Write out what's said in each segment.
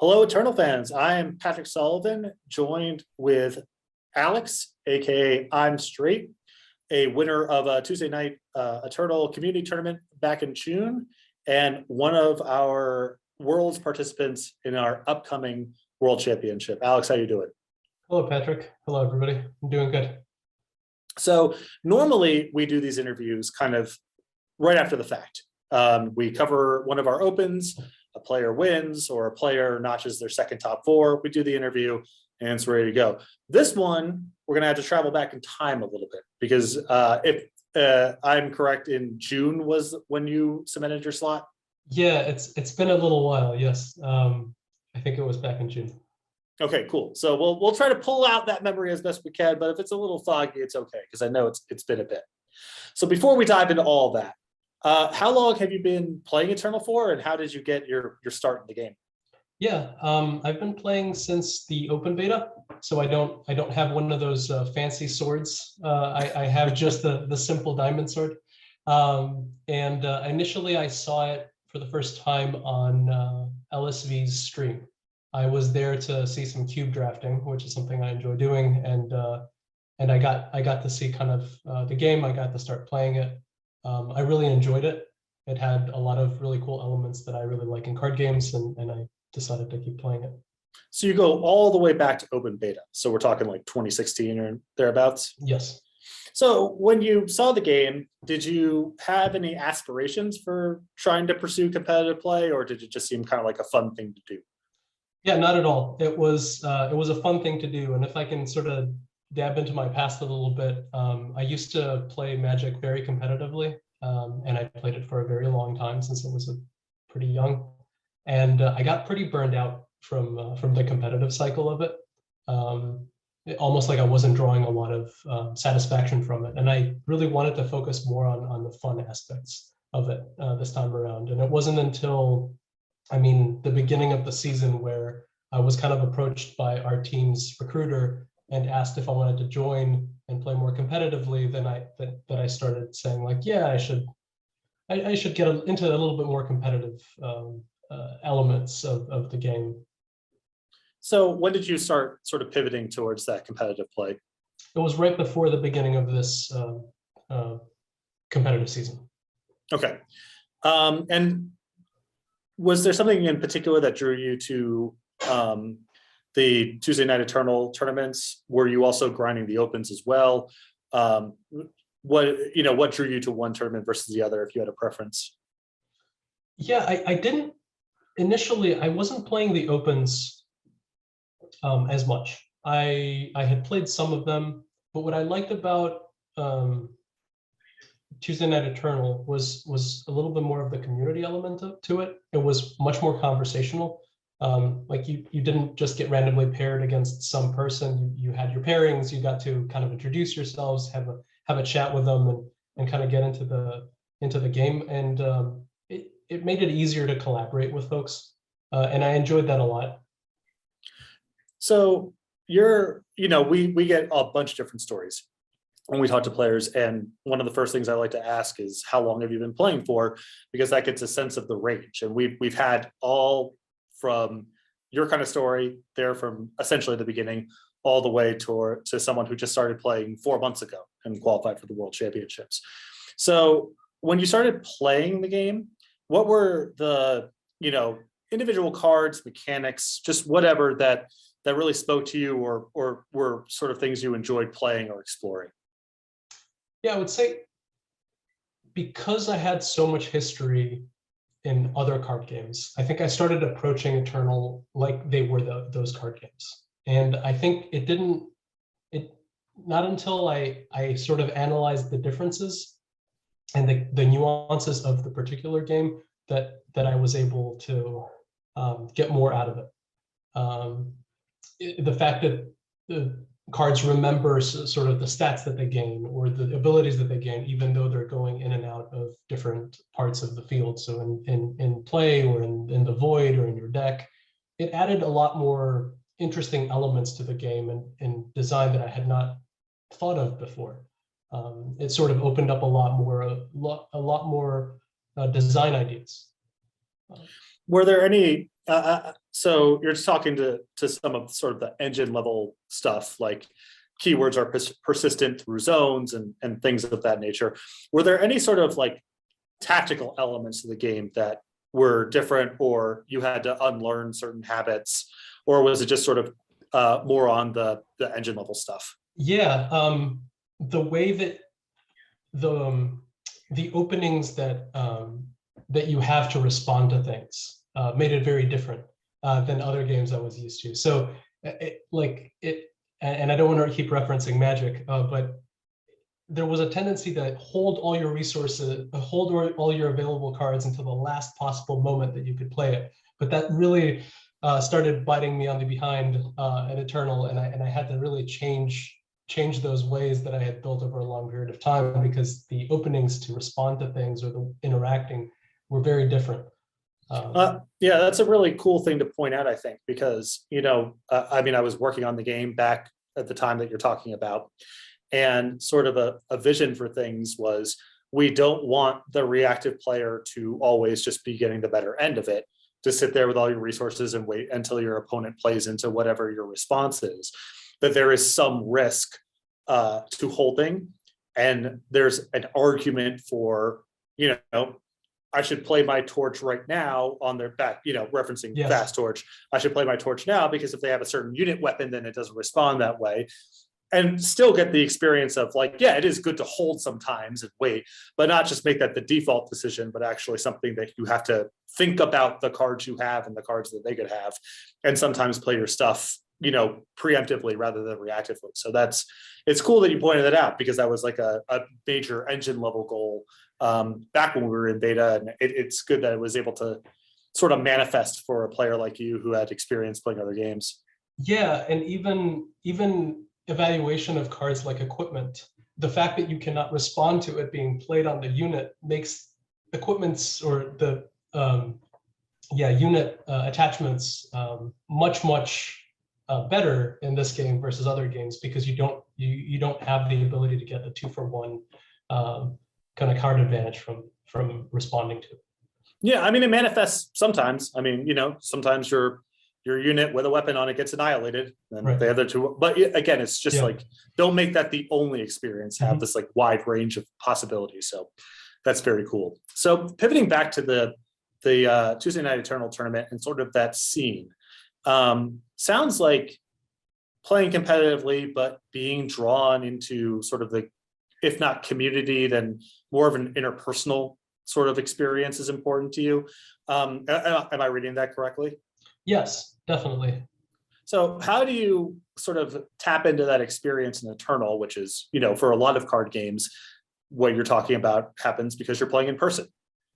Hello, Eternal fans. I am Patrick Sullivan, joined with Alex, aka Imestr8, a winner of a Tuesday night Eternal community tournament back in June, and one of our world's participants in our upcoming World Championship. Alex, how you doing? Hello, Patrick. Hello, everybody. I'm doing good. So normally we do these interviews kind of right after the fact. We cover one of our opens, a player wins or a player notches their second top four. We do the interview and it's ready to go. This one, we're going to have to travel back in time a little bit because if I'm correct, in June was when you submitted your slot? Yeah, it's been a little while. Yes. I think it was back in June. Okay, cool. So we'll try to pull out that memory as best we can, but if it's a little foggy, it's okay because I know it's been a bit. So before we dive into all that, how long have you been playing Eternal for, and how did you get your start in the game? Yeah, I've been playing since the open beta, so I don't have one of those fancy swords. I have just the simple diamond sword, and initially I saw it for the first time on LSV's stream. I was there to see some cube drafting, which is something I enjoy doing, and I got to see kind of the game. I got to start playing it. I really enjoyed it. It had a lot of really cool elements that I really like in card games, and I decided to keep playing it. So you go all the way back to open beta. So we're talking like 2016 or thereabouts? Yes. So when you saw the game, did you have any aspirations for trying to pursue competitive play, or did it just seem kind of like a fun thing to do? Yeah, not at all. It was a fun thing to do, and if I can sort of dab into my past a little bit, I used to play Magic very competitively, and I played it for a very long time since it was pretty young, and I got pretty burned out from the competitive cycle of it. Almost like I wasn't drawing a lot of satisfaction from it, and I really wanted to focus more on the fun aspects of it this time around. And it wasn't until, I mean, the beginning of the season where I was kind of approached by our team's recruiter and asked if I wanted to join and play more competitively, then that I started saying like, yeah, I should get into a little bit more competitive elements of the game. So when did you start sort of pivoting towards that competitive play? It was right before the beginning of this competitive season. Okay. And was there something in particular that drew you to the Tuesday Night Eternal tournaments? Were you also grinding the opens as well? What drew you to one tournament versus the other, if you had a preference? Yeah, I didn't initially. I wasn't playing the opens as much. I had played some of them, but what I liked about Tuesday Night Eternal was a little bit more of the community element to it. It was much more conversational. Like you didn't just get randomly paired against some person. You had your pairings. You got to kind of introduce yourselves, have a chat with them, and kind of get into the game. And it made it easier to collaborate with folks, and I enjoyed that a lot. So we get a bunch of different stories when we talk to players, and one of the first things I like to ask is, how long have you been playing for? Because that gets a sense of the range. And we've had all from your kind of story there, from essentially the beginning all the way to someone who just started playing 4 months ago and qualified for the World Championships. So when you started playing the game, what were the individual cards, mechanics, just whatever that really spoke to you, or were sort of things you enjoyed playing or exploring? Yeah, I would say because I had so much history in other card games, I think I started approaching Eternal like they were those card games. And I think not until I sort of analyzed the differences and the nuances of the particular game that I was able to get more out of it. The fact that the cards remember sort of the stats that they gain or the abilities that they gain, even though they're going in and out of different parts of the field. So in play or in the void or in your deck, it added a lot more interesting elements to the game and design that I had not thought of before. It sort of opened up a lot more design ideas. Were there any So you're just talking to some of sort of the engine level stuff, like keywords are persistent through zones and things of that nature. Were there any sort of like tactical elements of the game that were different, or you had to unlearn certain habits, or was it just sort of more on the engine level stuff? Yeah, the way that the openings that that you have to respond to things made it very different than other games I was used to. So and I don't want to keep referencing Magic, but there was a tendency to hold all your resources, hold all your available cards until the last possible moment that you could play it. But that really started biting me on the behind in Eternal, and I had to really change those ways that I had built over a long period of time, because the openings to respond to things or the interacting were very different. Yeah, that's a really cool thing to point out, I think, because, I mean, I was working on the game back at the time that you're talking about, and sort of a vision for things was, we don't want the reactive player to always just be getting the better end of it, to sit there with all your resources and wait until your opponent plays into whatever your response is. That there is some risk to holding, and there's an argument for, I should play my torch right now on their back, referencing Yes. fast torch. I should play my torch now, because if they have a certain unit weapon, then it doesn't respond that way. And still get the experience of like, yeah, it is good to hold sometimes and wait, but not just make that the default decision, but actually something that you have to think about the cards you have and the cards that they could have, and sometimes play your stuff, preemptively rather than reactively. So it's cool that you pointed that out, because that was like a major engine level goal back when we were in beta, and it's good that it was able to sort of manifest for a player like you who had experience playing other games. Yeah, and even evaluation of cards like equipment, the fact that you cannot respond to it being played on the unit makes equipments or the unit attachments much better in this game versus other games, because you don't have the ability to get the 2-for-1 kind of card advantage from responding to it. Yeah, I mean, it manifests sometimes. I mean, sometimes your unit with a weapon on it gets annihilated, and Right. the other two. But again, it's just like, don't make that the only experience. Have this like wide range of possibilities. So that's very cool. So pivoting back to the Tuesday Night Eternal tournament and sort of that scene, sounds like playing competitively, but being drawn into sort of the, if not community, then more of an interpersonal sort of experience is important to you. Am I reading that correctly? Yes, definitely. So how do you sort of tap into that experience in Eternal, which is, for a lot of card games, what you're talking about happens because you're playing in person.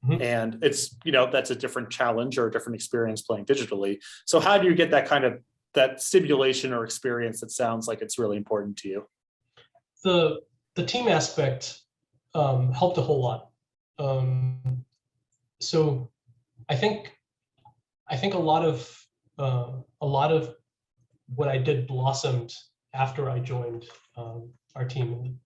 Mm-hmm. And it's, that's a different challenge or a different experience playing digitally. So how do you get that stimulation or experience that sounds like it's really important to you? The team aspect helped a whole lot. So I think a lot of what I did blossomed after I joined our team.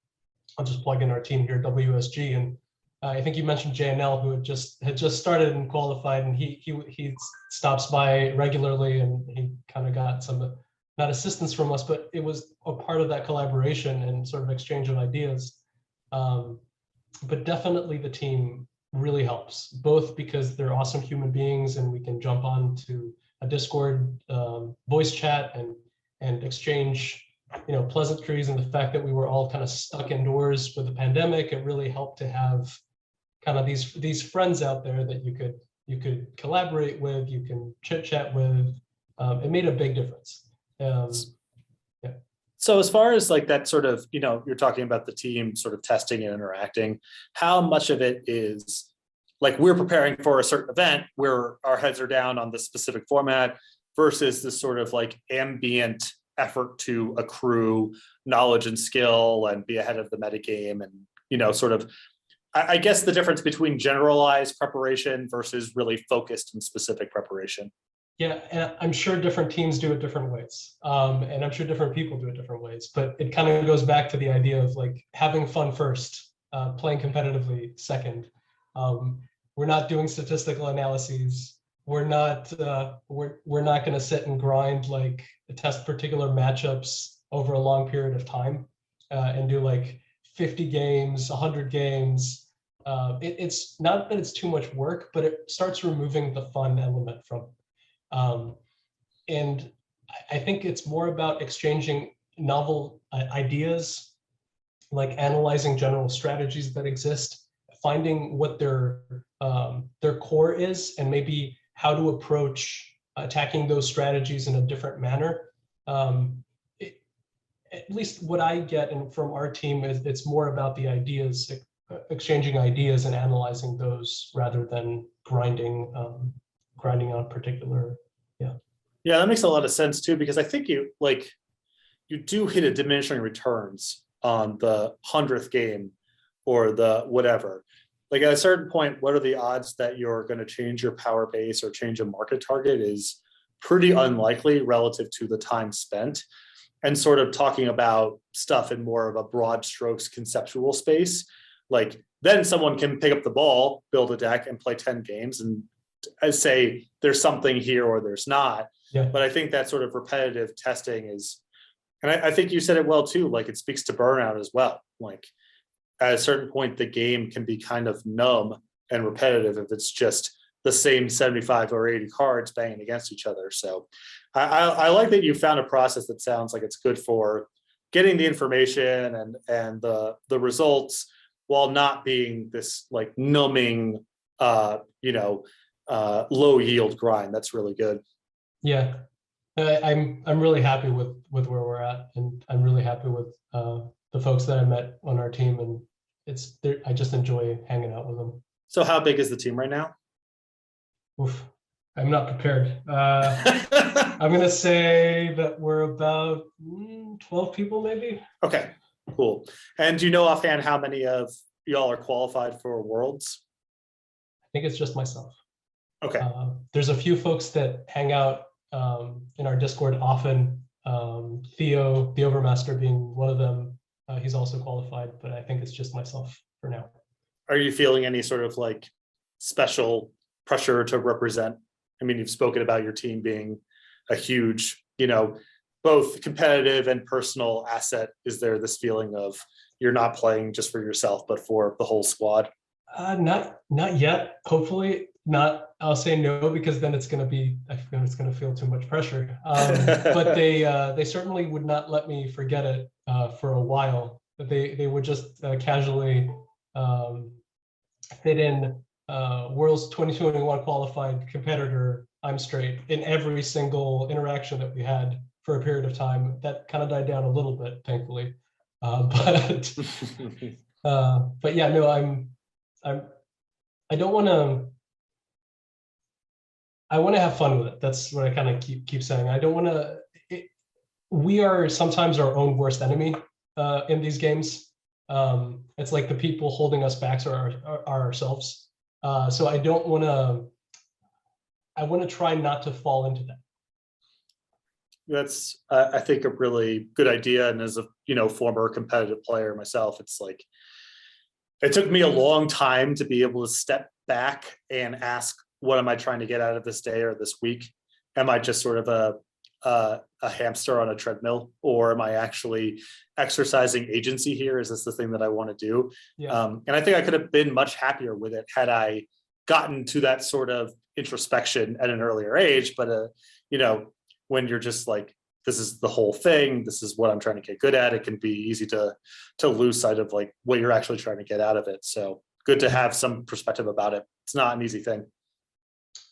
I'll just plug in our team here, WSG, and I think you mentioned JNL, who had just started and qualified, and he stops by regularly, and he kind of got some, not assistance from us, but it was a part of that collaboration and sort of exchange of ideas. But definitely the team really helps, both because they're awesome human beings and we can jump on to a Discord voice chat and exchange pleasantries, and the fact that we were all kind of stuck indoors with the pandemic, it really helped to have kind of these friends out there that you could collaborate with, you can chit chat with. It made a big difference. So as far as like that sort of, you're talking about the team sort of testing and interacting, how much of it is like we're preparing for a certain event where our heads are down on the specific format versus this sort of like ambient effort to accrue knowledge and skill and be ahead of the metagame, and, sort of, I guess the difference between generalized preparation versus really focused and specific preparation. Yeah, and I'm sure different teams do it different ways. And I'm sure different people do it different ways, but it kind of goes back to the idea of like having fun first, playing competitively second. We're not doing statistical analyses. we're not going to sit and grind like test particular matchups over a long period of time and do like 50 games, 100 games. It's not that it's too much work, but it starts removing the fun element from it. And I think it's more about exchanging novel ideas, like analyzing general strategies that exist, finding what their core is, and maybe how to approach attacking those strategies in a different manner. At least what I get from our team is it's more about the ideas, exchanging ideas and analyzing those rather than grinding on a particular. Yeah, that makes a lot of sense too, because I think you do hit a diminishing returns on the 100th game or the whatever. Like at a certain point, what are the odds that you're going to change your power base or change a market target is pretty unlikely relative to the time spent. And sort of talking about stuff in more of a broad strokes conceptual space, like then someone can pick up the ball, build a deck, and play 10 games and say there's something here or there's not. Yeah. But I think that sort of repetitive testing is, and I think you said it well too, like it speaks to burnout as well. Like at a certain point, the game can be kind of numb and repetitive if it's just the same 75 or 80 cards banging against each other. So I like that you found a process that sounds like it's good for getting the information and the results while not being this like numbing, low yield grind. That's really good. Yeah, I'm really happy with where we're at, and I'm really happy with the folks that I met on our team, and I just enjoy hanging out with them. So how big is the team right now? Oof, I'm not prepared. I'm gonna say that we're about 12 people, maybe. Okay, cool. And do you know offhand how many of y'all are qualified for Worlds? I think it's just myself. Okay. There's a few folks that hang out in our Discord often. Theo, the Overmaster being one of them. He's also qualified, but I think it's just myself for now. Are you feeling any sort of like special pressure to represent? I mean, you've spoken about your team being a huge, both competitive and personal asset. Is there this feeling of you're not playing just for yourself, but for the whole squad? Not yet. Hopefully not. I'll say no, because then it's going to feel too much pressure. But they certainly would not let me forget it for a while. They would just casually fit in World's 2021 qualified competitor Imestr8 in every single interaction that we had for a period of time. That kind of died down a little bit, thankfully. But yeah, no, I don't want to. I want to have fun with it. That's what I kind of keep saying. I don't want to. We are sometimes our own worst enemy in these games. It's like the people holding us back are ourselves. So I don't want to. I want to try not to fall into that. That's, I think, a really good idea. And as a former competitive player myself, it's like it took me a long time to be able to step back and ask, what am I trying to get out of this day or this week? Am I just sort of a hamster on a treadmill, or am I actually exercising agency here? Is this the thing that I want to do? Yeah. And I think I could have been much happier with it had I gotten to that sort of introspection at an earlier age. But when you're just like, this is the whole thing, this is what I'm trying to get good at, it can be easy to lose sight of like what you're actually trying to get out of it. So good to have some perspective about it. It's not an easy thing.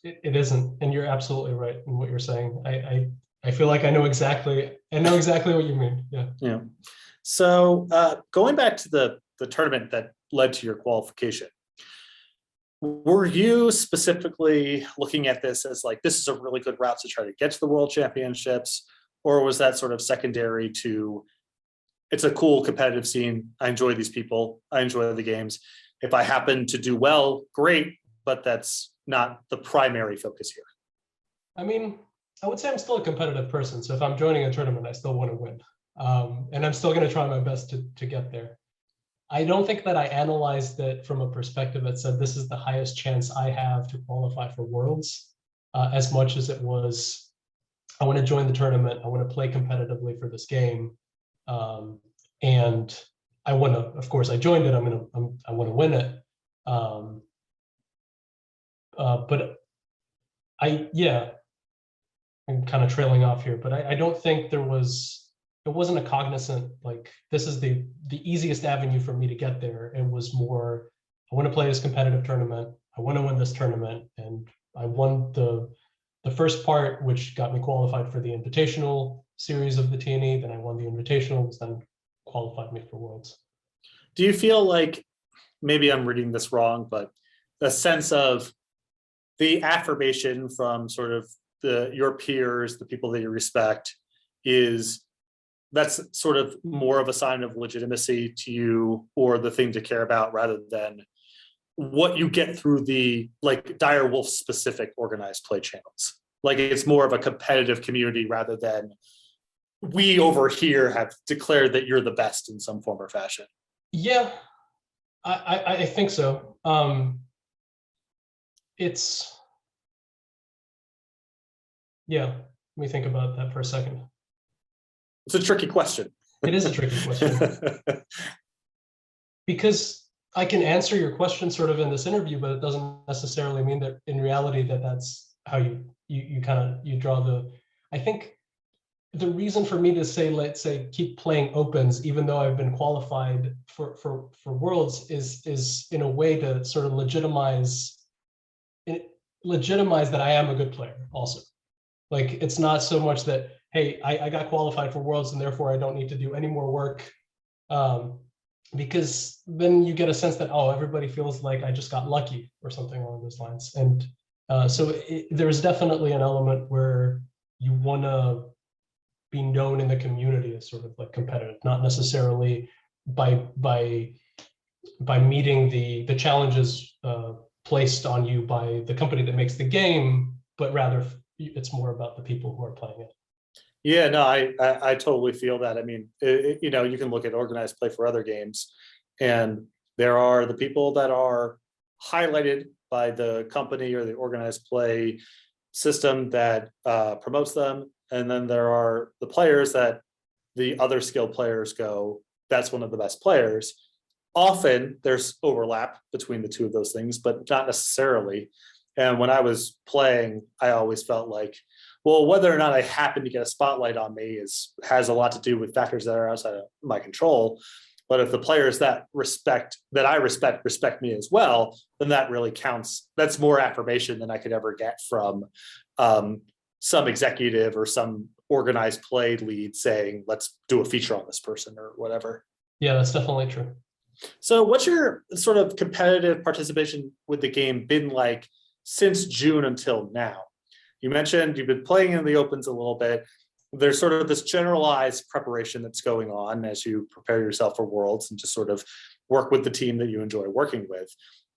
It isn't, and you're absolutely right in what you're saying. I feel like I know exactly what you mean. Yeah. So going back to the tournament that led to your qualification, were you specifically looking at this as like, this is a really good route to try to get to the World Championships? Or was that sort of secondary to, it's a cool competitive scene, I enjoy these people, I enjoy the games. If I happen to do well, great, but that's not the primary focus here. I mean, I would say I'm still a competitive person. So if I'm joining a tournament, I still want to win. And I'm still going to try my best to get there. I don't think that I analyzed it from a perspective that said, this is the highest chance I have to qualify for Worlds. as much as it was, I want to join the tournament, I want to play competitively for this game, and I want to, of course, I joined it, I want to win it. But I'm kind of trailing off here, but I don't think it wasn't a cognizant, like, this is the easiest avenue for me to get there. It was more, I want to play this competitive tournament, I want to win this tournament, and I won the first part, which got me qualified for the Invitational series of the TNE, then I won the Invitational, which then qualified me for Worlds. Do you feel like, maybe I'm reading this wrong, but the sense of the affirmation from sort of your peers, the people that you respect, that's sort of more of a sign of legitimacy to you, or the thing to care about, rather than what you get through the, like, Dire Wolf specific organized play channels? Like, it's more of a competitive community rather than we over here have declared that you're the best in some form or fashion. Yeah, I think so. Yeah, let me think about that for a second. It's a tricky question. It is a tricky question. Because I can answer your question sort of in this interview, but it doesn't necessarily mean that in reality that's how you draw the, I think the reason for me to say, let's say, keep playing opens, even though I've been qualified for Worlds, is in a way to sort of legitimize that I am a good player also. Like, it's not so much that, hey, I got qualified for Worlds and therefore I don't need to do any more work. Because then you get a sense that, oh, everybody feels like I just got lucky or something along those lines. And so there's definitely an element where you want to be known in the community as sort of like competitive, not necessarily by meeting the challenges placed on you by the company that makes the game, but rather it's more about the people who are playing it. Yeah, no, I totally feel that. I mean, you know, you can look at organized play for other games, and there are the people that are highlighted by the company or the organized play system that promotes them, and then there are the players that the other skilled players go, that's one of the best players. Often there's overlap between the two of those things, but not necessarily. And when I was playing, I always felt like, well, whether or not I happen to get a spotlight on me has a lot to do with factors that are outside of my control. But if the players that I respect me as well, then that really counts. That's more affirmation than I could ever get from some executive or some organized play lead saying, let's do a feature on this person or whatever. Yeah, that's definitely true. So what's your sort of competitive participation with the game been like since June until now? You mentioned you've been playing in the opens a little bit. There's sort of this generalized preparation that's going on as you prepare yourself for Worlds and just sort of work with the team that you enjoy working with.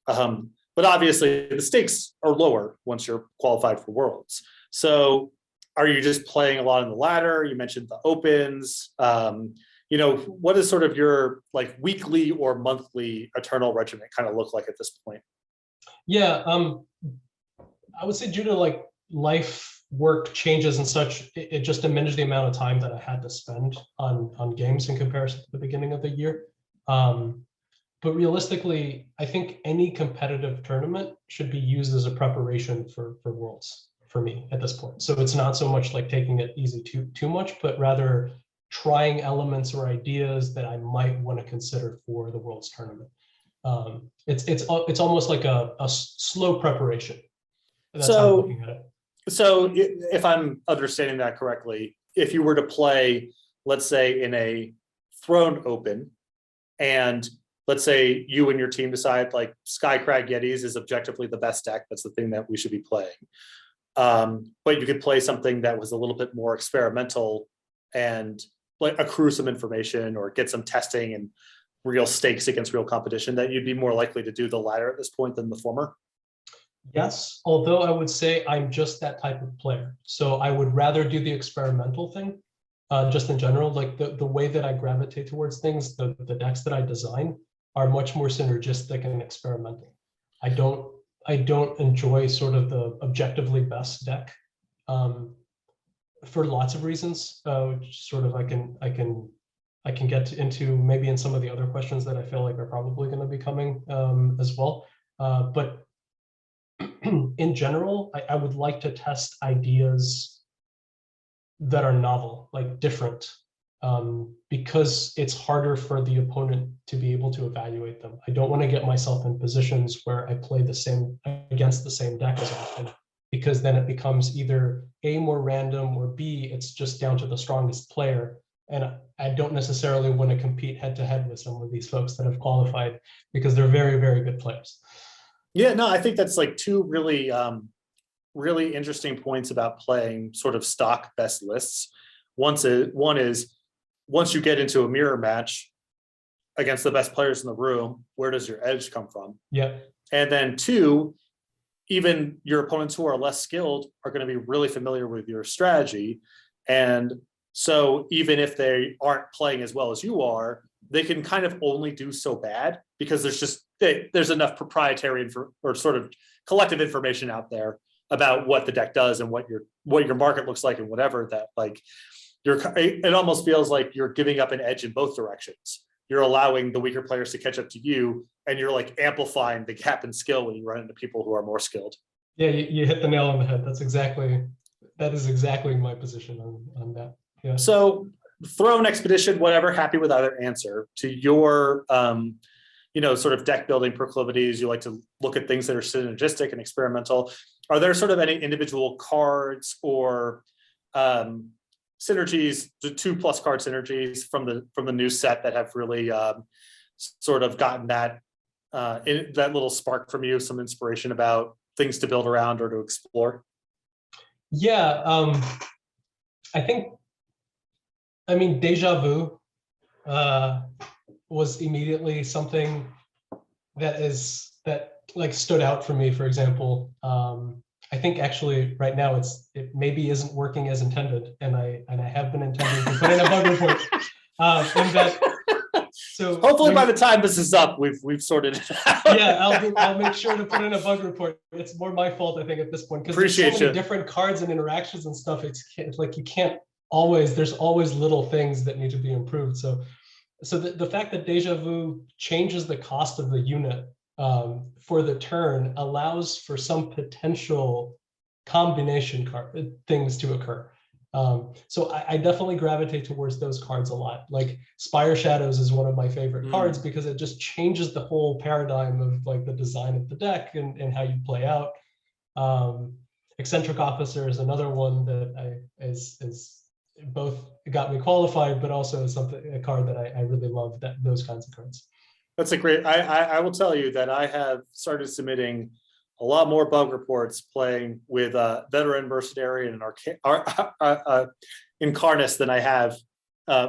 But obviously the stakes are lower once you're qualified for Worlds. So are you just playing a lot in the ladder? You mentioned the opens. You know, what is sort of your like weekly or monthly Eternal regimen kind of look like at this point? Yeah, I would say due to like life work changes and such, it just diminished the amount of time that I had to spend on games in comparison to the beginning of the year. But realistically, I think any competitive tournament should be used as a preparation for Worlds for me at this point. So it's not so much like taking it easy too much, but rather trying elements or ideas that I might want to consider for the Worlds tournament. It's almost like a slow preparation. That's how I'm looking at it. So if I'm understanding that correctly, if you were to play, let's say in a Throne Open, and let's say you and your team decide like Skycrag Yetis is objectively the best deck, that's the thing that we should be playing. But you could play something that was a little bit more experimental and like accrue some information or get some testing and real stakes against real competition, that you'd be more likely to do the latter at this point than the former? Yes, although I would say I'm just that type of player. So I would rather do the experimental thing, just in general. Like the way that I gravitate towards things, the decks that I design are much more synergistic and experimental. I don't I don't enjoy sort of the objectively best deck for lots of reasons. Sort of I can get into maybe in some of the other questions that I feel like are probably going to be coming as well. But in general, I would like to test ideas that are novel, like different, because it's harder for the opponent to be able to evaluate them. I don't want to get myself in positions where I play the same against the same deck as often, because then it becomes either A, more random, or B, it's just down to the strongest player. And I don't necessarily want to compete head to head with some of these folks that have qualified, because they're very, very good players. Yeah, no, I think that's like two really, really interesting points about playing sort of stock best lists. One is once you get into a mirror match against the best players in the room, where does your edge come from? Yeah. And then two, even your opponents who are less skilled are going to be really familiar with your strategy. And so even if they aren't playing as well as you are, they can kind of only do so bad because there's enough proprietary or sort of collective information out there about what the deck does and what your market looks like and whatever, that like it almost feels like you're giving up an edge in both directions. You're allowing the weaker players to catch up to you, and you're like amplifying the gap in skill when you run into people who are more skilled. Yeah, you hit the nail on the head. That is exactly my position on that. Yeah. So Throne, Expedition, whatever, happy with either answer. To your sort of deck building proclivities, you like to look at things that are synergistic and experimental. Are there sort of any individual cards or synergies, the 2+ card synergies from the new set that have really sort of gotten that little spark from you, some inspiration about things to build around or to explore? Yeah, I mean, Deja Vu was immediately something that like stood out for me. For example, I think actually right now it maybe isn't working as intended, and I have been intending to put in a bug report. So hopefully by the time this is up, we've sorted it out. Yeah, I'll make sure to put in a bug report. It's more my fault, I think, at this point, because there's so many different cards and interactions and stuff. It's like you can't always. There's always little things that need to be improved. So the fact that Deja Vu changes the cost of the unit for the turn allows for some potential combination things to occur. So I definitely gravitate towards those cards a lot. Like Spire Shadows is one of my favorite cards because it just changes the whole paradigm of like the design of the deck and how you play out. Eccentric Officer is another one that is both got me qualified, but also is a card that I really love, those kinds of cards. That's a great, I will tell you that I have started submitting a lot more bug reports playing with Veteran Mercenary and Incarnus than I have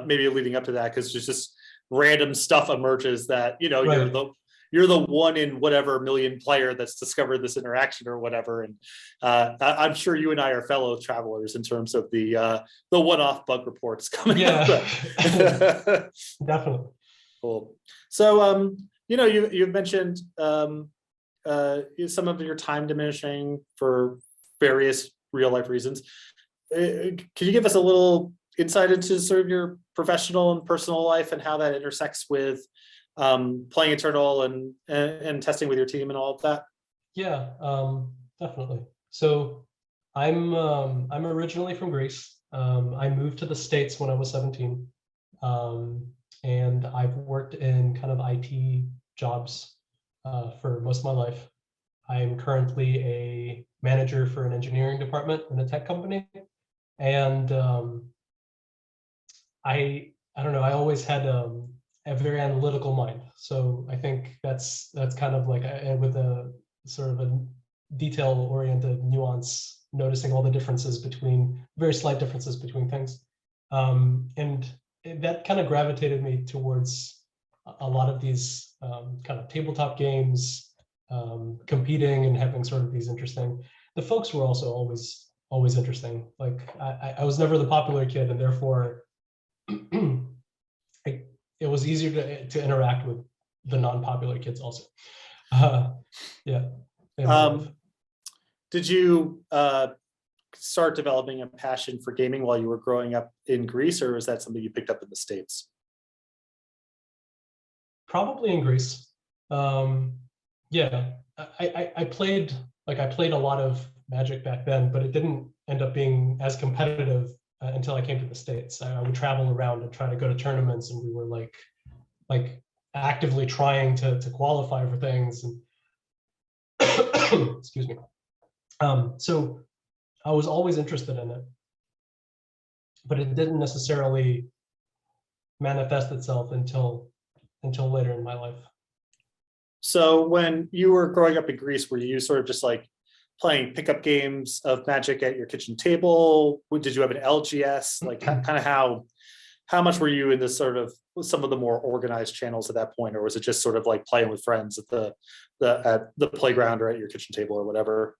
maybe leading up to that, because there's just random stuff emerges that, right. You're the one in whatever million player that's discovered this interaction or whatever. And I'm sure you and I are fellow travelers in terms of the one-off bug reports coming up. Definitely. Cool. So, you've mentioned some of your time diminishing for various real life reasons. Can you give us a little insight into sort of your professional and personal life and how that intersects with playing Eternal and testing with your team and all of that? Yeah, definitely. So I'm originally from Greece. I moved to the States when I was 17. And I've worked in kind of IT jobs for most of my life. I'm currently a manager for an engineering department in a tech company. And I don't know, I always had a very analytical mind. So I think that's kind of like with a sort of a detail-oriented nuance, noticing all the differences very slight differences between things. And that kind of gravitated me towards a lot of these kind of tabletop games, competing and having sort of these interesting. The folks were also always interesting. Like I was never the popular kid, and therefore it was easier to interact with the non-popular kids also. Yeah. in my life. Did you start developing a passion for gaming while you were growing up in Greece, or is that something you picked up in the States? Probably in Greece. Yeah, I played a lot of Magic back then, but it didn't end up being as competitive until I came to the States. I would travel around and try to go to tournaments, and we were like actively trying to qualify for things. And excuse me. So I was always interested in it, but it didn't necessarily manifest itself until later in my life. So when you were growing up in Greece, were you sort of just like playing pickup games of Magic at your kitchen table? Did you have an LGS? Like kind of how much were you in this sort of some of the more organized channels at that point, or was it just sort of like playing with friends at the playground or at your kitchen table or whatever?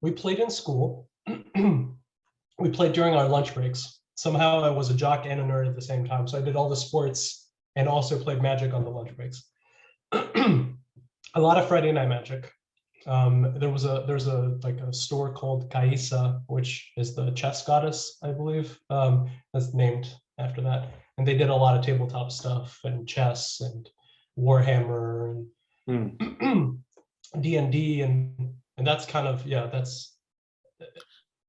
We played in school. We played during our lunch breaks. Somehow I was a jock and a nerd at the same time, so I did all the sports and also played Magic on the lunch breaks. A lot of Friday Night Magic. There's a store called Kaisa, which is the chess goddess, I believe, that's named after that. And they did a lot of tabletop stuff and chess and Warhammer and D&D, and that's kind of, yeah,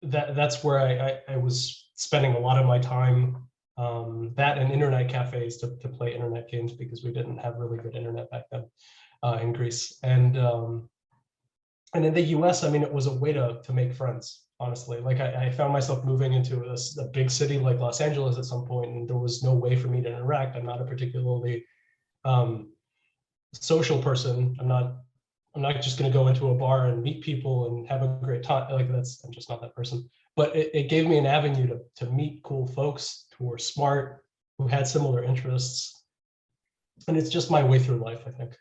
that's where I was spending a lot of my time. That and internet cafes to play internet games, because we didn't have really good internet back then in Greece. And in the US, I mean, it was a way to make friends, honestly. Like I found myself moving into a big city like Los Angeles at some point, and there was no way for me to interact. I'm not a particularly social person. I'm not just going to go into a bar and meet people and have a great time. Like I'm just not that person. But it gave me an avenue to meet cool folks who were smart, who had similar interests. And it's just my way through life, I think.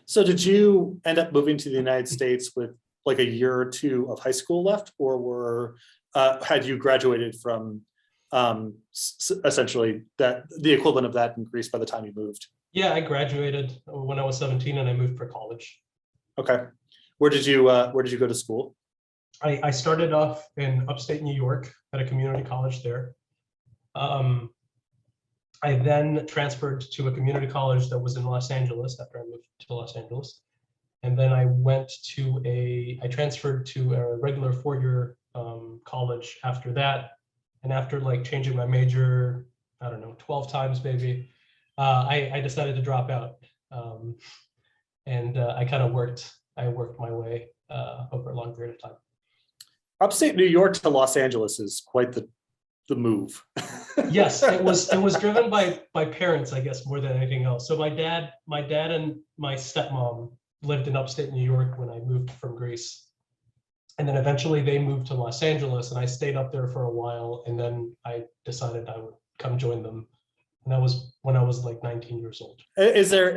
So did you end up moving to the United States with like a year or two of high school left, or had you graduated from essentially the equivalent of that in Greece by the time you moved? Yeah, I graduated when I was 17 and I moved for college. Okay. Where did you go to school? I started off in upstate New York at a community college there. I then transferred to a community college that was in Los Angeles after I moved to Los Angeles. And then I transferred to a regular four-year college after that. And after like changing my major, I don't know, 12 times maybe, I decided to drop out. I worked my way over a long period of time. Upstate New York to Los Angeles is quite the move. Yes, it was driven by parents, I guess, more than anything else. So my dad and my stepmom lived in upstate New York when I moved from Greece. And then eventually they moved to Los Angeles, and I stayed up there for a while, and then I decided I would come join them. And that was when I was like 19 years old. Is there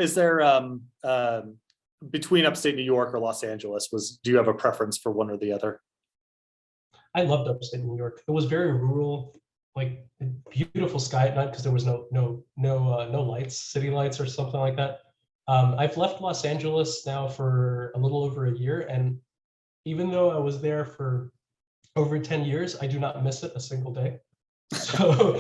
between upstate New York or Los Angeles, do you have a preference for one or the other? I loved upstate New York. It was very rural, like beautiful sky at night because there was no lights, city lights or something like that. I've left Los Angeles now for a little over a year, and even though I was there for over 10 years, I do not miss it a single day. So,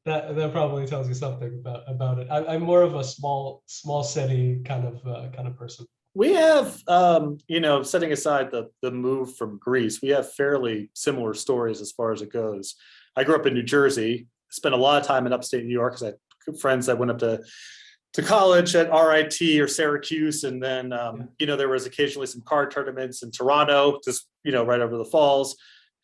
that probably tells you something about it. I'm more of a small city kind of person. We have, setting aside the move from Greece, we have fairly similar stories as far as it goes. I grew up in New Jersey, spent a lot of time in upstate New York because I had friends that went up to college at RIT or Syracuse, and then there was occasionally some card tournaments in Toronto, just right over the falls.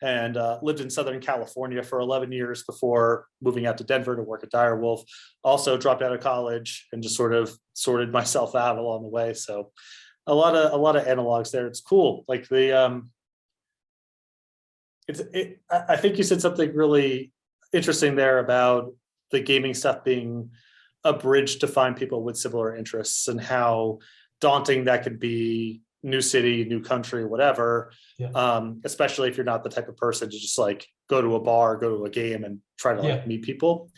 And lived in Southern California for 11 years before moving out to Denver to work at Direwolf. Also dropped out of college and just sort of sorted myself out along the way. So a lot of analogs there. It's cool. Like I think you said something really interesting there about the gaming stuff being a bridge to find people with similar interests, and how daunting that could be. New city, new country, whatever. Yeah. Especially if you're not the type of person to just like go to a bar, go to a game, and try to meet people.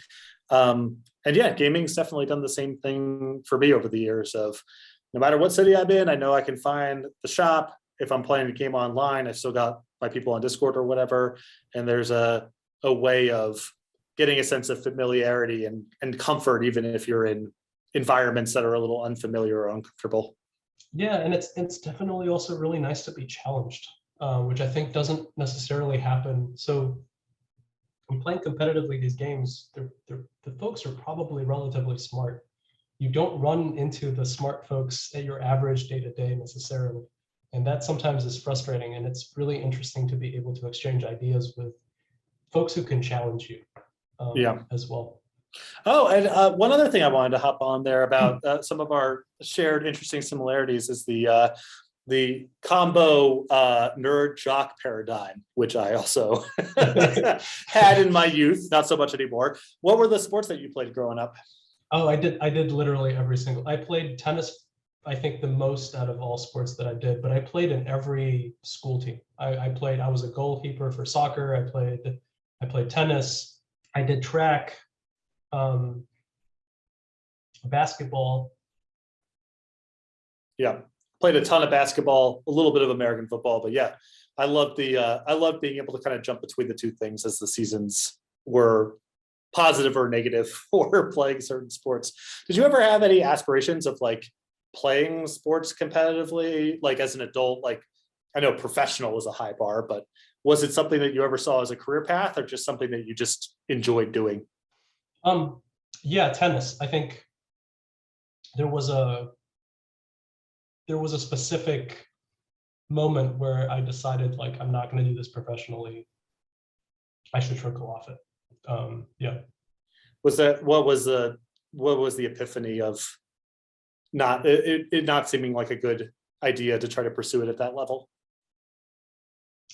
And yeah, gaming's definitely done the same thing for me over the years of no matter what city I'm in, I know I can find the shop. If I'm playing a game online, I still got my people on Discord or whatever. And there's a way of getting a sense of familiarity and comfort, even if you're in environments that are a little unfamiliar or uncomfortable. Yeah, and it's definitely also really nice to be challenged, which I think doesn't necessarily happen. So when playing competitively these games, the folks are probably relatively smart. You don't run into the smart folks at your average day-to-day necessarily. And that sometimes is frustrating. And it's really interesting to be able to exchange ideas with folks who can challenge you as well. Oh, and one other thing I wanted to hop on there about some of our shared interesting similarities is the combo nerd jock paradigm, which I also had in my youth, not so much anymore. What were the sports that you played growing up? Oh, I did literally every single. I played tennis, I think the most out of all sports that I did, but I played in every school team. I was a goalkeeper for soccer. I played tennis. I did track, basketball. Yeah, played a ton of basketball, a little bit of American football, but yeah, I loved being able to kind of jump between the two things as the seasons were positive or negative for playing certain sports. Did you ever have any aspirations of like playing sports competitively, like as an adult? Like, I know professional was a high bar, but was it something that you ever saw as a career path, or just something that you just enjoyed doing? Yeah, tennis. I think there was a specific moment where I decided, like, I'm not going to do this professionally. I should trickle off it. Yeah. What was the epiphany of it not seeming like a good idea to try to pursue it at that level?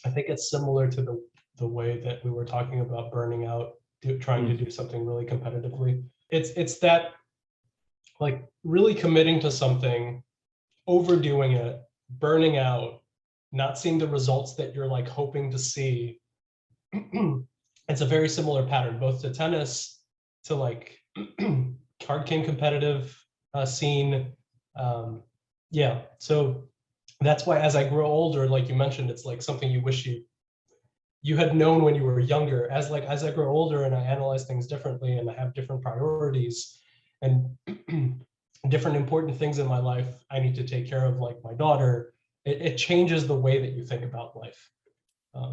I think it's similar to the way that we were talking about burning out, trying to do something really competitively. It's that, like, really committing to something, overdoing it, burning out, not seeing the results that you're like hoping to see. It's a very similar pattern, both to tennis, to like card game competitive scene. Yeah, so that's why as I grow older, like you mentioned, it's like something you wish you had known when you were younger. As I grow older and I analyze things differently and I have different priorities and different important things in my life I need to take care of, like my daughter, it changes the way that you think about life.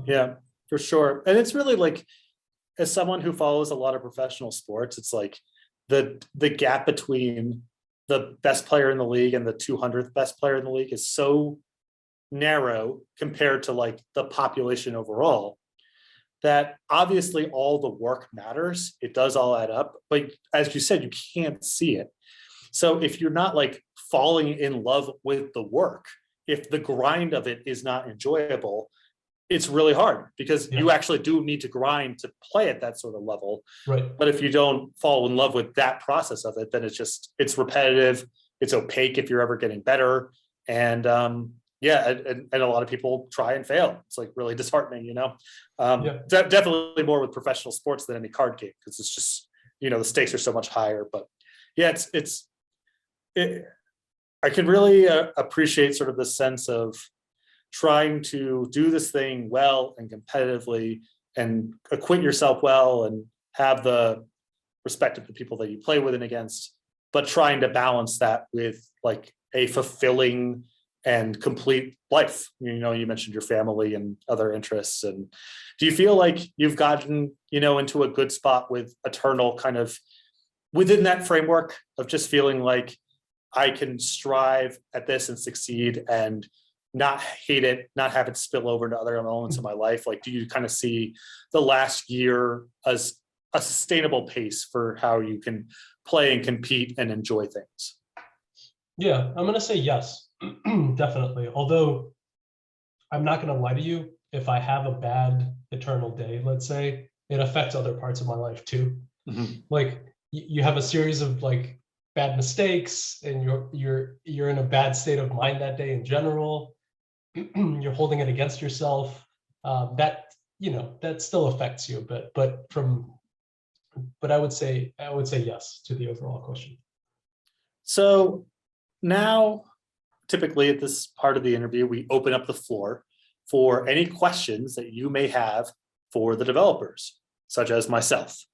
Yeah, for sure. And it's really like, as someone who follows a lot of professional sports, it's like the gap between the best player in the league and the 200th best player in the league is so narrow compared to like the population overall, that obviously all the work matters. It does all add up, but as you said, you can't see it. So if you're not like falling in love with the work, if the grind of it is not enjoyable, it's really hard, because you actually do need to grind to play at that sort of level. Right. But if you don't fall in love with that process of it, then it's repetitive, it's opaque if you're ever getting better. And and a lot of people try and fail. It's like really disheartening, definitely more with professional sports than any card game, because it's just, the stakes are so much higher. But yeah, I can really appreciate sort of the sense of trying to do this thing well and competitively and acquit yourself well and have the respect of the people that you play with and against, but trying to balance that with like a fulfilling and complete life. You mentioned your family and other interests. And do you feel like you've gotten, into a good spot with Eternal, kind of within that framework of just feeling like I can strive at this and succeed and not hate it, not have it spill over into other elements of my life? Like, do you kind of see the last year as a sustainable pace for how you can play and compete and enjoy things? Yeah, I'm going to say yes, definitely. Although I'm not going to lie to you, if I have a bad Eternal day, let's say, it affects other parts of my life too. Mm-hmm. Like you have a series of like bad mistakes and you're in a bad state of mind that day in general. You're holding it against yourself. That still affects you a bit, but I would say yes to the overall question. So now typically at this part of the interview, we open up the floor for any questions that you may have for the developers, such as myself.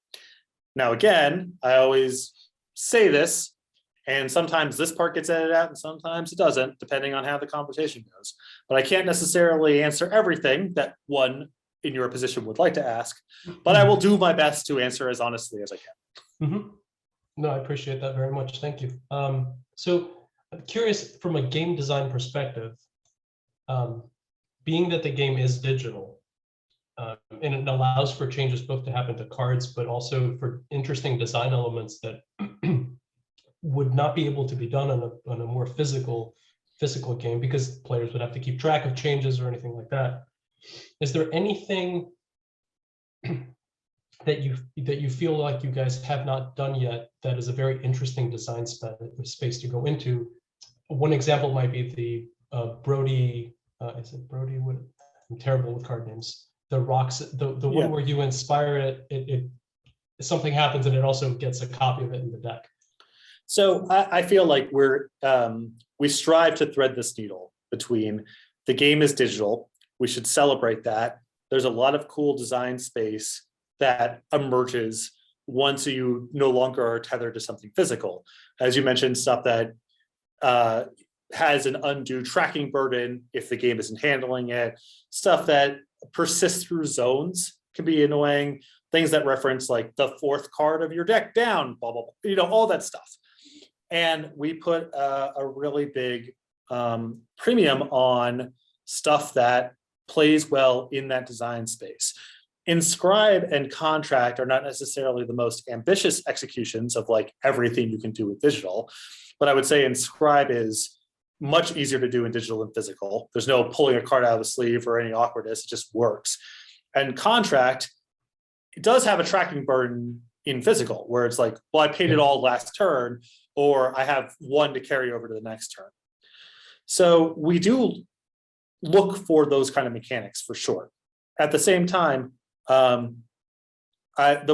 Now, again, I always say this, and sometimes this part gets edited out and sometimes it doesn't, depending on how the conversation goes. But I can't necessarily answer everything that one in your position would like to ask, but I will do my best to answer as honestly as I can. Mm-hmm. No, I appreciate that very much. Thank you. So I'm curious from a game design perspective, being that the game is digital, and it allows for changes both to happen to cards, but also for interesting design elements that would not be able to be done on a more physical game, because players would have to keep track of changes or anything like that. Is there anything that you feel like you guys have not done yet that is a very interesting design space to go into? One example might be the Brody. Is it Brody? I'm terrible with card names. The rocks. The one where you inspire it. Something happens and it also gets a copy of it in the deck. So I feel like we strive to thread this needle between the game is digital. We should celebrate that. There's a lot of cool design space that emerges once you no longer are tethered to something physical. As you mentioned, stuff that has an undue tracking burden if the game isn't handling it, stuff that persists through zones can be annoying, things that reference like the fourth card of your deck down, blah, blah, blah, all that stuff. And we put a really big premium on stuff that plays well in that design space. Inscribe and Contract are not necessarily the most ambitious executions of like everything you can do with digital, but I would say Inscribe is much easier to do in digital than physical. There's no pulling a card out of the sleeve or any awkwardness, it just works. And Contract, it does have a tracking burden in physical, where it's like, well, I paid it all last turn, or I have one to carry over to the next turn. So we do look for those kind of mechanics for sure. At the same time, the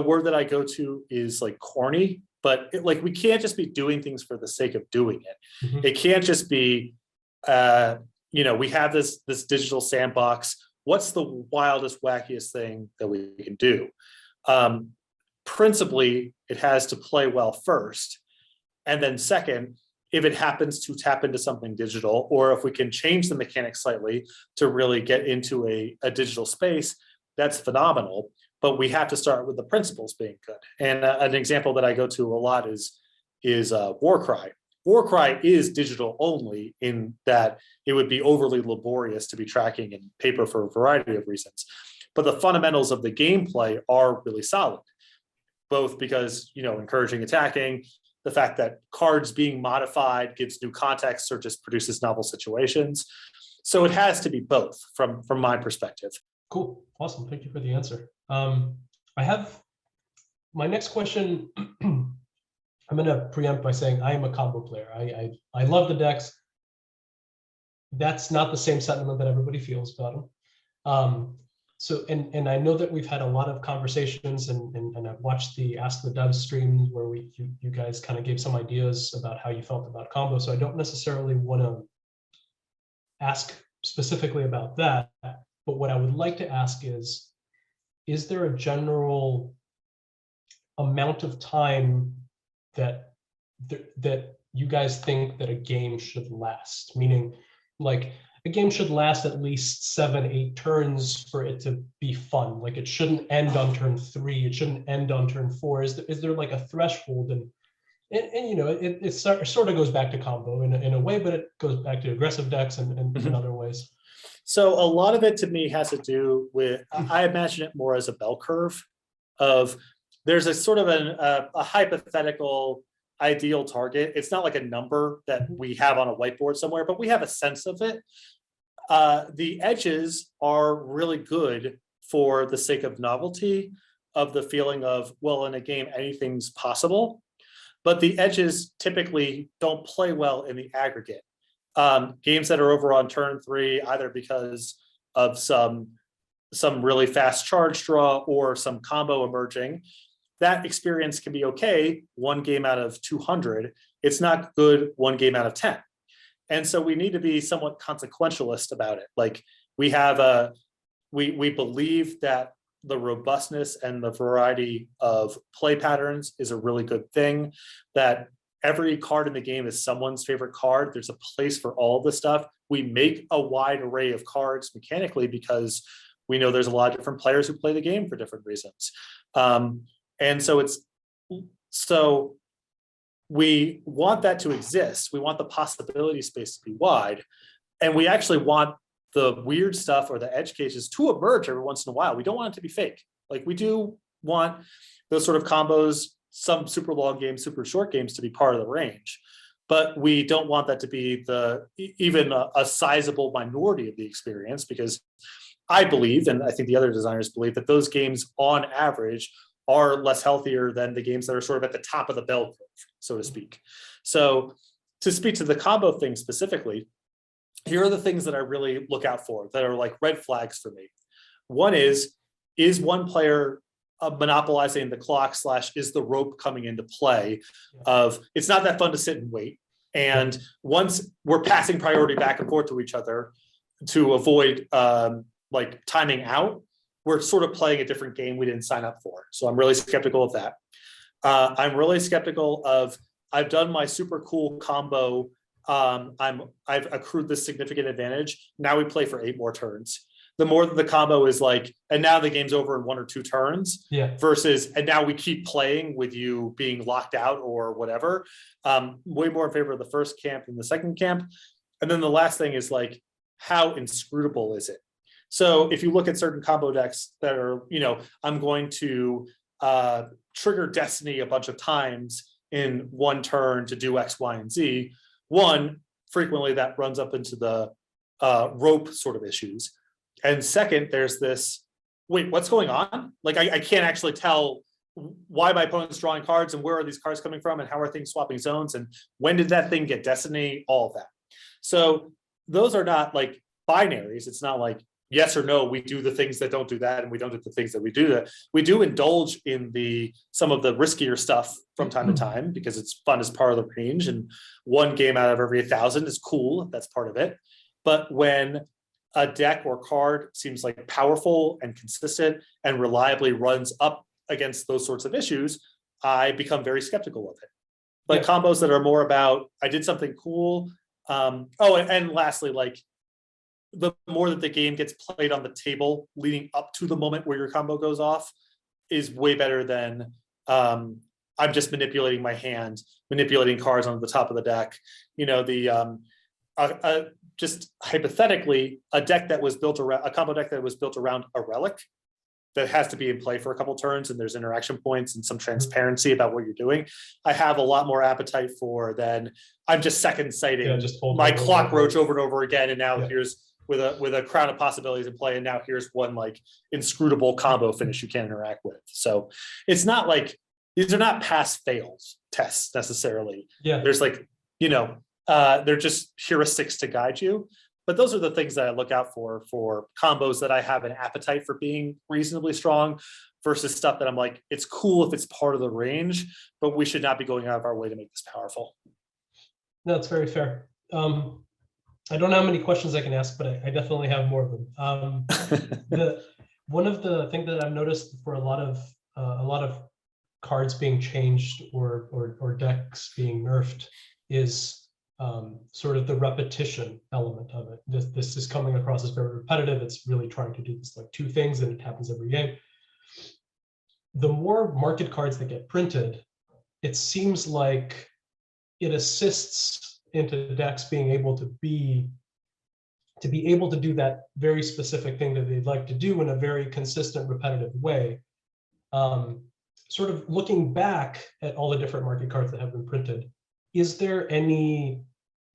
word that I go to is like corny, but like we can't just be doing things for the sake of doing it. Mm-hmm. It can't just be, we have this digital sandbox. What's the wildest, wackiest thing that we can do? Principally, it has to play well first. And then second, if it happens to tap into something digital, or if we can change the mechanics slightly to really get into a digital space, that's phenomenal. But we have to start with the principles being good. And an example that I go to a lot is Warcry. Warcry is digital only in that it would be overly laborious to be tracking in paper for a variety of reasons. But the fundamentals of the gameplay are really solid, both because, encouraging attacking, the fact that cards being modified gives new context or just produces novel situations. So it has to be both from my perspective. Cool. Awesome. Thank you for the answer. I have my next question. I'm going to preempt by saying I am a combo player. I love the decks. That's not the same sentiment that everybody feels about them. So, and I know that we've had a lot of conversations, and I've watched the Ask the Devs stream where you guys kind of gave some ideas about how you felt about combo. So I don't necessarily want to ask specifically about that, but what I would like to ask is there a general amount of time that you guys think that a game should last? Meaning, like, a game should last at least 7-8 turns for it to be fun. Like, it shouldn't end on turn 3. It shouldn't end on turn 4. Is there like a threshold? And it sort of goes back to combo in a way, but it goes back to aggressive decks and in other ways. So a lot of it to me has to do with, I imagine it more as a bell curve of, there's a sort of a hypothetical ideal target. It's not like a number that we have on a whiteboard somewhere, but we have a sense of it. The edges are really good for the sake of novelty, of the feeling of, well, in a game, anything's possible. But the edges typically don't play well in the aggregate. Games that are over on turn 3, either because of some really fast charge draw or some combo emerging, that experience can be okay 1 game out of 200. It's not good 1 game out of 10. And so we need to be somewhat consequentialist about it. Like we have a, we believe that the robustness and the variety of play patterns is a really good thing, that every card in the game is someone's favorite card. There's a place for all of this stuff. We make a wide array of cards mechanically because we know there's a lot of different players who play the game for different reasons. And so we want that to exist. We want the possibility space to be wide. And we actually want the weird stuff or the edge cases to emerge every once in a while. We don't want it to be fake. Like we do want those sort of combos, some super long games, super short games to be part of the range. But we don't want that to be even a sizable minority of the experience, because I believe, and I think the other designers believe, that those games on average are less healthier than the games that are sort of at the top of the bell curve, so to speak. So to speak to the combo thing specifically, here are the things that I really look out for that are like red flags for me. One is one player monopolizing the clock / is the rope coming into play of it's not that fun to sit and wait. And once we're passing priority back and forth to each other to avoid like timing out, we're sort of playing a different game we didn't sign up for. So I'm really skeptical of that. I'm really skeptical of, I've done my super cool combo. I've accrued this significant advantage. Now we play for 8 more turns. The more that the combo is like, and now the game's over in 1 or 2 turns, versus, and now we keep playing with you being locked out or whatever. Way more in favor of the first camp than the second camp. And then the last thing is like, how inscrutable is it? So if you look at certain combo decks that are, I'm going to trigger Destiny a bunch of times in 1 turn to do X, Y, and Z. One, frequently that runs up into the rope sort of issues. And second, there's this, wait, what's going on? Like I can't actually tell why my opponent's drawing cards and where are these cards coming from and how are things swapping zones and when did that thing get Destiny, all of that. So those are not like binaries. It's not like yes or no, we do the things that don't do that and we don't do the things that we do that. We do indulge in some of the riskier stuff from time to time because it's fun as part of the range, and 1 game out of every 1,000 is cool. That's part of it. But when a deck or card seems like powerful and consistent and reliably runs up against those sorts of issues, I become very skeptical of it. But combos that are more about, I did something cool. And lastly, like the more that the game gets played on the table leading up to the moment where your combo goes off is way better than I'm just manipulating my hand, manipulating cards on the top of the deck. Just hypothetically, a deck that was built around a combo deck that was built around a relic that has to be in play for a couple turns and there's interaction points and some transparency about what you're doing. I have a lot more appetite for than I'm just second sighting my clock roach over and over again. And now here's with a crown of possibilities in play. And now here's one like inscrutable combo finish you can't interact with. So it's not like, these are not pass fails tests necessarily. There's like, they're just heuristics to guide you. But those are the things that I look out for combos that I have an appetite for being reasonably strong versus stuff that I'm like, it's cool if it's part of the range, but we should not be going out of our way to make this powerful. No, that's very fair. I don't know how many questions I can ask, but I definitely have more of them. One of the things that I've noticed for a lot of cards being changed or decks being nerfed is sort of the repetition element of it. This is coming across as very repetitive. It's really trying to do this like 2 things and it happens every game. The more market cards that get printed, it seems like it assists into decks being able to be able to do that very specific thing that they'd like to do in a very consistent, repetitive way. Sort of looking back at all the different market cards that have been printed,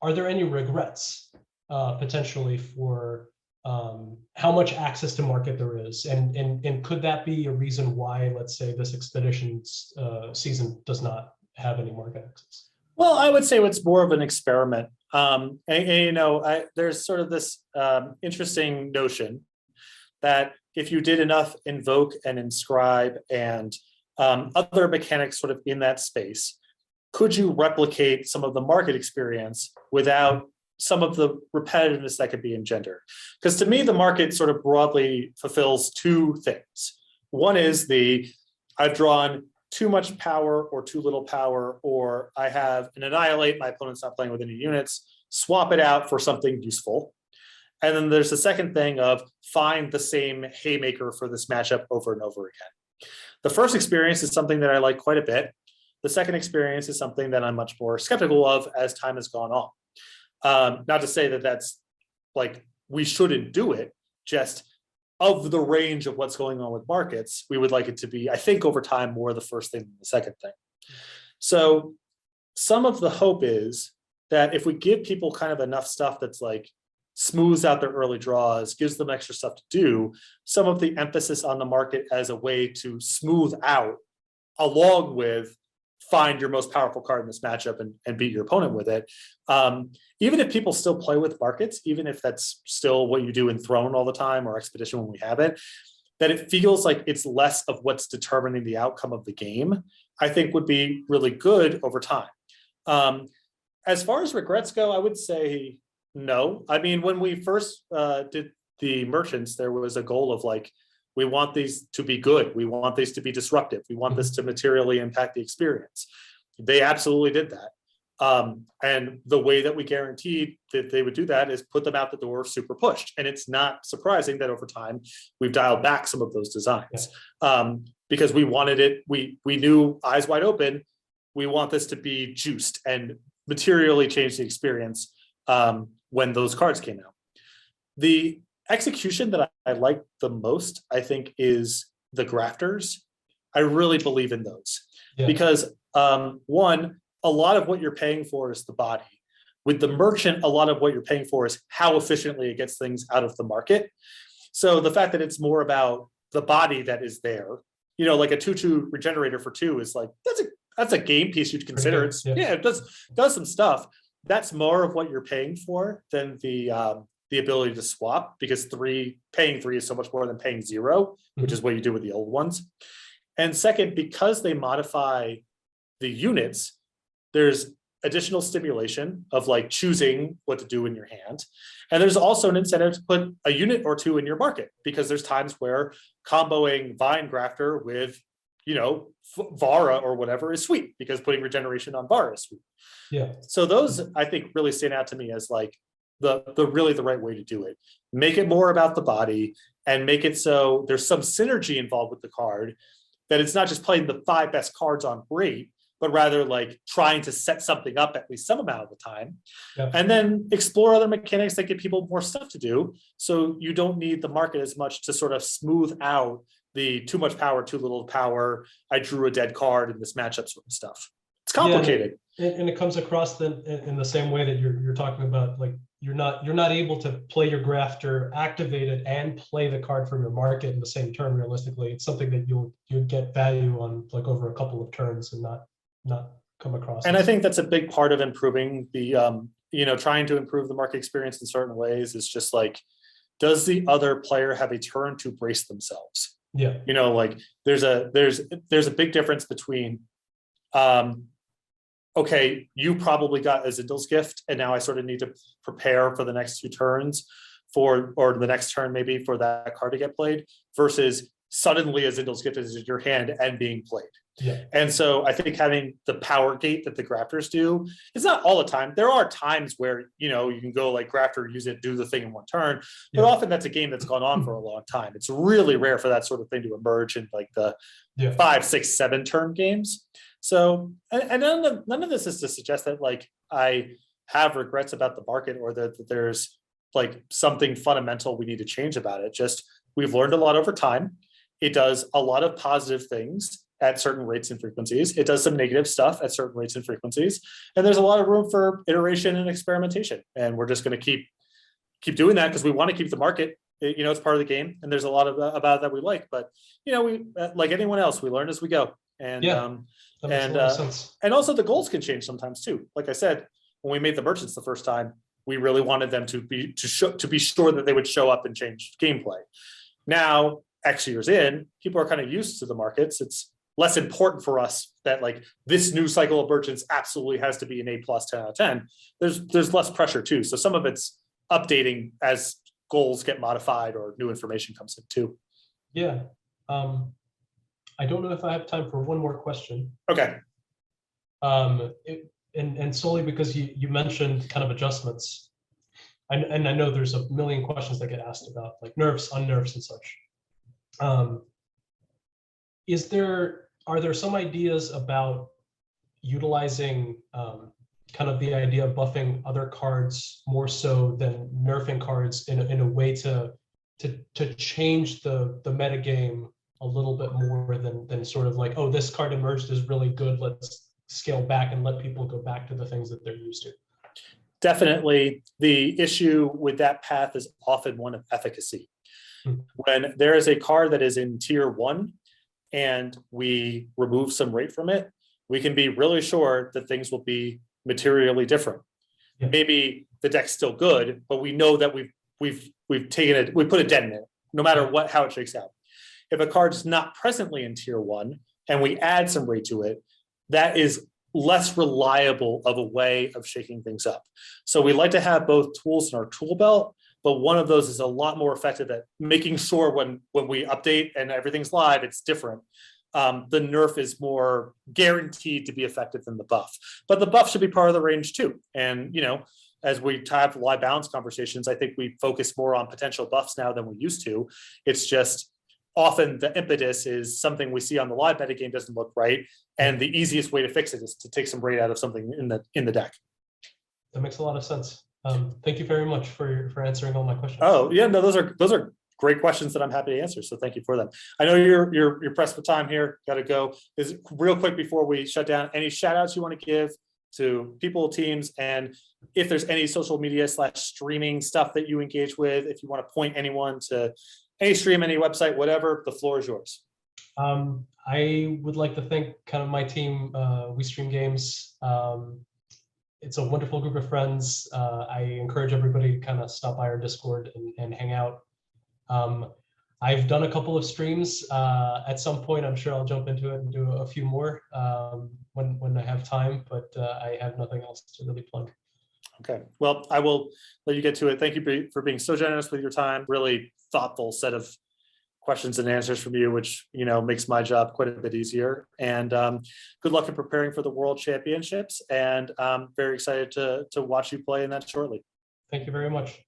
are there any regrets potentially for how much access to market there is, and could that be a reason why, let's say, this expedition's season does not have any market access? Well, I would say it's more of an experiment. There's sort of this interesting notion that if you did enough invoke and inscribe and other mechanics sort of in that space, could you replicate some of the market experience without some of the repetitiveness that could be engendered. Because to me, the market sort of broadly fulfills two things. One is I've drawn too much power or too little power, or I have an annihilate, my opponent's not playing with any units, swap it out for something useful. And then there's the second thing of find the same haymaker for this matchup over and over again. The first experience is something that I like quite a bit. The second experience is something that I'm much more skeptical of as time has gone on. Not to say that that's like we shouldn't do it, just of the range of what's going on with markets, we would like it to be, I think, over time, more the first thing than the second thing. So some of the hope is that if we give people kind of enough stuff that's like smooths out their early draws, gives them extra stuff to do, some of the emphasis on the market as a way to smooth out, along with find your most powerful card in this matchup and beat your opponent with it. Even if people still play with markets, even if that's still what you do in Throne all the time or Expedition when we have it, that it feels like it's less of what's determining the outcome of the game, I think would be really good over time. As far as regrets go, I would say no. I mean, when we first did the merchants, there was a goal of like, we want these to be good. We want these to be disruptive. We want this to materially impact the experience. They absolutely did that. And the way that we guaranteed that they would do that is put them out the door super pushed. And it's not surprising that over time, we've dialed back some of those designs because we wanted it. We knew eyes wide open, we want this to be juiced and materially change the experience when those cards came out. The execution that I like the most, I think, is the grafters. I really believe in those because one, a lot of what you're paying for is the body. With the merchant, a lot of what you're paying for is how efficiently it gets things out of the market. So the fact that it's more about the body that is there, you know, like a 2/2 regenerator for 2 is like, that's a game piece you'd consider. It's it does some stuff. That's more of what you're paying for than the ability to swap, because paying 3 is so much more than paying 0, which is what you do with the old ones. And second, because they modify the units, there's additional stimulation of like choosing what to do in your hand. And there's also an incentive to put a unit or 2 in your market, because there's times where comboing Vine Grafter with, you know, Vara or whatever is sweet, because putting regeneration on Vara is sweet. So those, I think, really stand out to me as like the right way to do it. Make it more about the body and make it so there's some synergy involved with the card, that it's not just playing the 5 best cards on great, but rather like trying to set something up at least some amount of the time. And then explore other mechanics that give people more stuff to do. So you don't need the market as much to sort of smooth out the too much power, too little power, I drew a dead card in this matchup sort of stuff. It's complicated. And it comes across in the same way that you're talking about, like you're not able to play your grafter, activate it, and play the card from your market in the same turn. Realistically, it's something that you'd get value on like over a couple of turns and not come across. And I think that's a big part of improving the trying to improve the market experience in certain ways is just like, does the other player have a turn to brace themselves? You know, like there's a big difference between okay, you probably got a Zindel's Gift, and now I sort of need to prepare for the next 2 turns or the next turn maybe for that card to get played, versus suddenly a Zindel's Gift is in your hand and being played. And so I think having the power gate that the grafters do, it's not all the time. There are times where, you know, you can go like grafter, use it, do the thing in 1 turn, but often that's a game that's gone on for a long time. It's really rare for that sort of thing to emerge in like the 5, 6, 7 turn games. So, and none of this is to suggest that like I have regrets about the market or that there's like something fundamental we need to change about it. Just we've learned a lot over time. It does a lot of positive things at certain rates and frequencies. It does some negative stuff at certain rates and frequencies. And there's a lot of room for iteration and experimentation. And we're just going to keep doing that because we want to keep the market, you know, it's part of the game. And there's a lot of about that we like, but you know, we like anyone else, we learn as we go. And and also the goals can change sometimes too. Like I said, when we made the merchants the first time, we really wanted them to be sure that they would show up and change gameplay. Now, X years in, people are kind of used to the markets. It's less important for us that like this new cycle of merchants absolutely has to be an A+, 10 out of 10. There's less pressure too. So some of it's updating as goals get modified or new information comes in too. Yeah. I don't know if I have time for one more question. Okay. And solely because you mentioned kind of adjustments. And I know there's a million questions that get asked about like nerfs, unnerfs, and such. Are there some ideas about utilizing kind of the idea of buffing other cards more so than nerfing cards in a way to change the meta game a little bit more than sort of like, oh, this card emerged is really good, let's scale back and let people go back to the things that they're used to? Definitely. The issue with that path is often one of efficacy. When there is a card that is in tier 1 and we remove some rate from it, we can be really sure that things will be materially different. Yeah. Maybe the deck's still good, but we know that we've taken it, we put a dent in it, no matter how it shakes out. If a card's not presently in tier 1 and we add some rate to it, that is less reliable of a way of shaking things up. So we like to have both tools in our tool belt, but one of those is a lot more effective at making sure when we update and everything's live, it's different. The nerf is more guaranteed to be effective than the buff, but the buff should be part of the range too. And, you know, as we have live balance conversations, I think we focus more on potential buffs now than we used to. It's just often the impetus is something we see on the live metagame doesn't look right. And the easiest way to fix it is to take some rate out of something in the deck. That makes a lot of sense. Thank you very much for answering all my questions. Oh yeah, no, those are great questions that I'm happy to answer. So thank you for them. I know you're pressed for time here. Got to go. Is real quick before we shut down. Any shout outs you want to give to people, teams, and if there's any social media / streaming stuff that you engage with, if you want to point anyone to any stream, any website, whatever, the floor is yours. I would like to thank kind of my team, We Stream Games. It's a wonderful group of friends. I encourage everybody to kind of stop by our Discord and hang out. I've done a couple of streams. At some point, I'm sure I'll jump into it and do a few more when I have time, but I have nothing else to really plug. Okay, well, I will let you get to it. Thank you for being so generous with your time. Really thoughtful set of questions and answers from you, which, you know, makes my job quite a bit easier. And good luck in preparing for the World Championships. And I'm very excited to watch you play in that shortly. Thank you very much.